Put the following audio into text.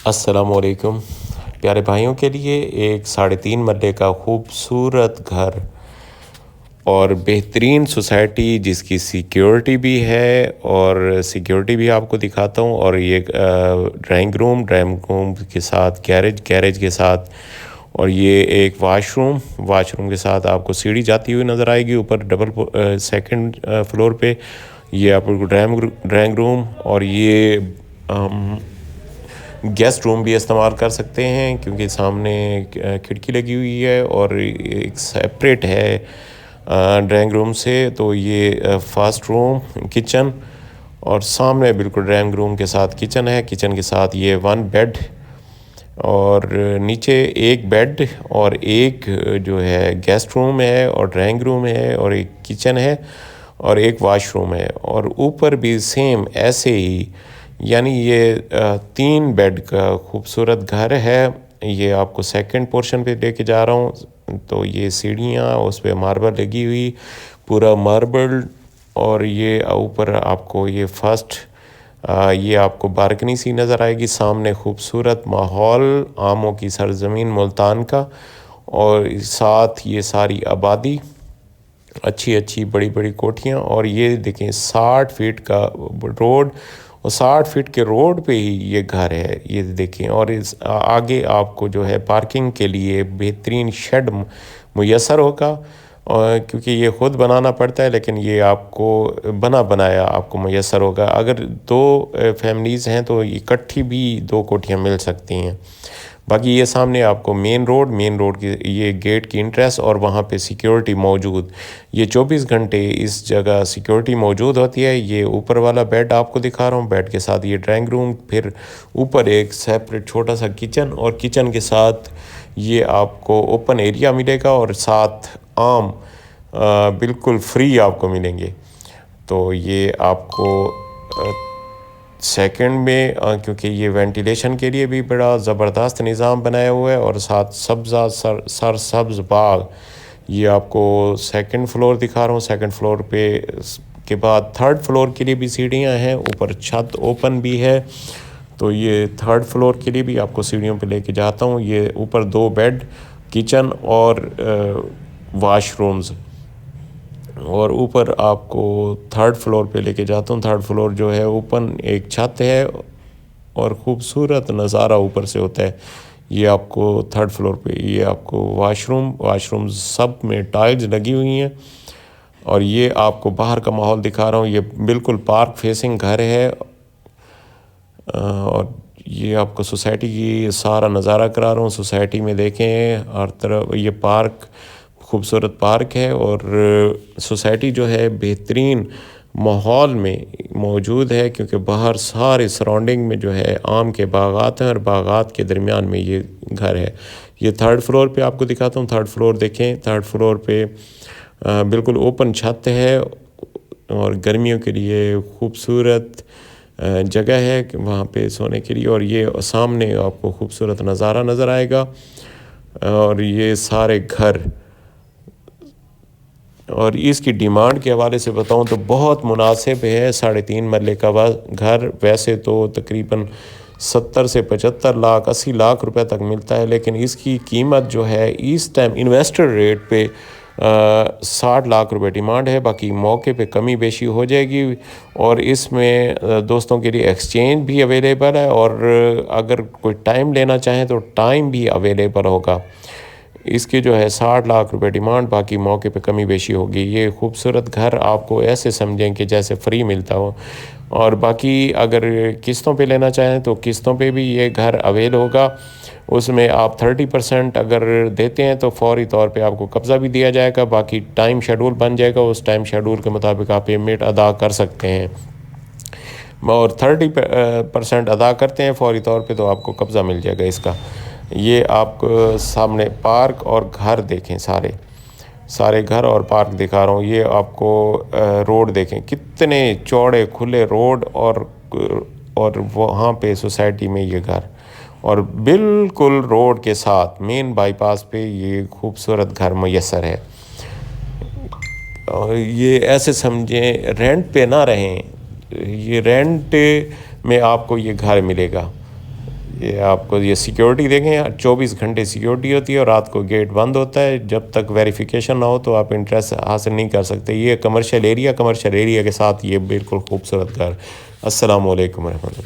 अस्सलामुअलैकुम प्यारे भाइयों के लिए एक 3.5 मरले का खूबसूरत घर और बेहतरीन सोसाइटी जिसकी सिक्योरिटी भी है और सिक्योरिटी भी आपको दिखाता हूँ। और ये ड्राइंग रूम के साथ गैरेज के साथ, और ये एक वाशरूम के साथ आपको सीढ़ी जाती हुई नज़र आएगी ऊपर सेकंड फ्लोर पे। ये आपको ड्राइंग रूम और ये गेस्ट रूम भी इस्तेमाल कर सकते हैं क्योंकि सामने खिड़की लगी हुई है और एक सेपरेट है ड्राइंग रूम से। तो ये फर्स्ट रूम किचन और सामने बिल्कुल ड्राइंग रूम के साथ किचन है। किचन के साथ ये 1 बेड और नीचे एक बेड और एक जो है गेस्ट रूम है और ड्राइंग रूम है और एक किचन है और एक वाशरूम है। और ऊपर भी सेम ऐसे ही, यानी ये 3 बेड का खूबसूरत घर है। ये आपको सेकंड पोर्शन पे लेके जा रहा हूँ। तो ये सीढ़ियाँ, उस पर मार्बल लगी हुई, पूरा मार्बल। और ये ऊपर आपको ये ये आपको बालकनी सी नज़र आएगी। सामने खूबसूरत माहौल, आमों की सरजमीन मुल्तान का, और साथ ये सारी आबादी, अच्छी अच्छी बड़ी बड़ी कोठियाँ। और ये देखें 60 फीट का रोड, और 60 फीट के रोड पे ही ये घर है, ये देखें। और इस आगे आपको जो है पार्किंग के लिए बेहतरीन शेड मुयसर होगा, और क्योंकि ये ख़ुद बनाना पड़ता है, लेकिन ये आपको बना बनाया आपको मुयसर होगा। अगर 2 फैमिलीज़ हैं तो इकट्ठी भी 2 कोठियाँ मिल सकती हैं। बाकी ये सामने आपको मेन रोड की ये गेट की इंट्रेंस, और वहाँ पे सिक्योरिटी मौजूद। ये 24 घंटे इस जगह सिक्योरिटी मौजूद होती है। ये ऊपर वाला बेड आपको दिखा रहा हूँ, बेड के साथ ये ड्राइंग रूम, फिर ऊपर एक सेपरेट छोटा सा किचन, और किचन के साथ ये आपको ओपन एरिया मिलेगा और साथ आम बिल्कुल फ्री आपको मिलेंगे। तो ये आपको सेकंड में क्योंकि ये वेंटिलेशन के लिए भी बड़ा ज़बरदस्त निज़ाम बनाया हुआ है, और साथ सरसब्ज़ बाग। ये आपको सेकंड फ्लोर दिखा रहा हूँ। सेकंड फ्लोर पे के बाद थर्ड फ्लोर के लिए भी सीढ़ियाँ हैं, ऊपर छत ओपन भी है। तो ये थर्ड फ्लोर के लिए भी आपको सीढ़ियों पे लेके जाता हूँ। ये ऊपर 2 बेड, किचन और वाशरूम्स, और ऊपर आपको थर्ड फ्लोर पे लेके जाता हूँ। थर्ड फ्लोर जो है ओपन एक छत है और ख़ूबसूरत नज़ारा ऊपर से होता है। ये आपको थर्ड फ्लोर पे ये आपको वाशरूम सब में टाइल्स लगी हुई हैं। और ये आपको बाहर का माहौल दिखा रहा हूँ। ये बिल्कुल पार्क फेसिंग घर है, और ये आपको सोसाइटी की सारा नज़ारा करा रहा हूँ। सोसाइटी में देखें हर तरफ ये पार्क, खूबसूरत पार्क है, और सोसाइटी जो है बेहतरीन माहौल में मौजूद है क्योंकि बाहर सारे सराउंडिंग में जो है आम के बागात हैं और बागात के दरमियान में ये घर है। ये थर्ड फ्लोर पे आपको दिखाता हूँ। थर्ड फ्लोर देखें, थर्ड फ्लोर पे बिल्कुल ओपन छत है और गर्मियों के लिए खूबसूरत जगह है वहाँ पे सोने के लिए। और ये सामने आपको खूबसूरत नज़ारा नज़र आएगा। और ये सारे घर, और इसकी डिमांड के हवाले से बताऊं तो बहुत मुनासिब है। 3.5 मरले का घर वैसे तो तकरीबन 70 से 75 लाख 80 लाख रुपए तक मिलता है, लेकिन इसकी कीमत जो है इस टाइम इन्वेस्टर रेट पे 60 लाख रुपए डिमांड है। बाकी मौके पे कमी बेशी हो जाएगी। और इसमें दोस्तों के लिए एक्सचेंज भी अवेलेबल है, और अगर कोई टाइम लेना चाहें तो टाइम भी अवेलेबल होगा। इसकी जो है 60 लाख रुपए डिमांड, बाकी मौके पे कमी बेशी होगी। ये खूबसूरत घर आपको ऐसे समझें कि जैसे फ्री मिलता हो। और बाकी अगर किस्तों पे लेना चाहें तो किस्तों पे भी ये घर अवेल होगा। उसमें आप 30% अगर देते हैं तो फौरी तौर पे आपको कब्ज़ा भी दिया जाएगा। बाकी टाइम शेड्यूल बन जाएगा, उस टाइम शेड्यूल के मुताबिक आप पेमेंट अदा कर सकते हैं। और 30% अदा करते हैं फौरी तौर पे तो आपको कब्ज़ा मिल जाएगा इसका। ये आप सामने पार्क और घर देखें, सारे घर और पार्क दिखा रहा हूँ। ये आपको रोड देखें, कितने चौड़े खुले रोड, और वहाँ पे सोसाइटी में ये घर, और बिल्कुल रोड के साथ मेन बाईपास पे ये खूबसूरत घर मुयस्सर है। और ये ऐसे समझें रेंट पे ना रहें, ये रेंट में आपको ये घर मिलेगा। ये आपको ये सिक्योरिटी देखें, 24 घंटे सिक्योरिटी होती है और रात को गेट बंद होता है। जब तक वेरिफिकेशन ना हो तो आप इंटरेस्ट हासिल नहीं कर सकते। ये कमर्शियल एरिया के साथ ये बिल्कुल खूबसूरत घर। अस्सलाम वालेकुम रहमतुल्लाह।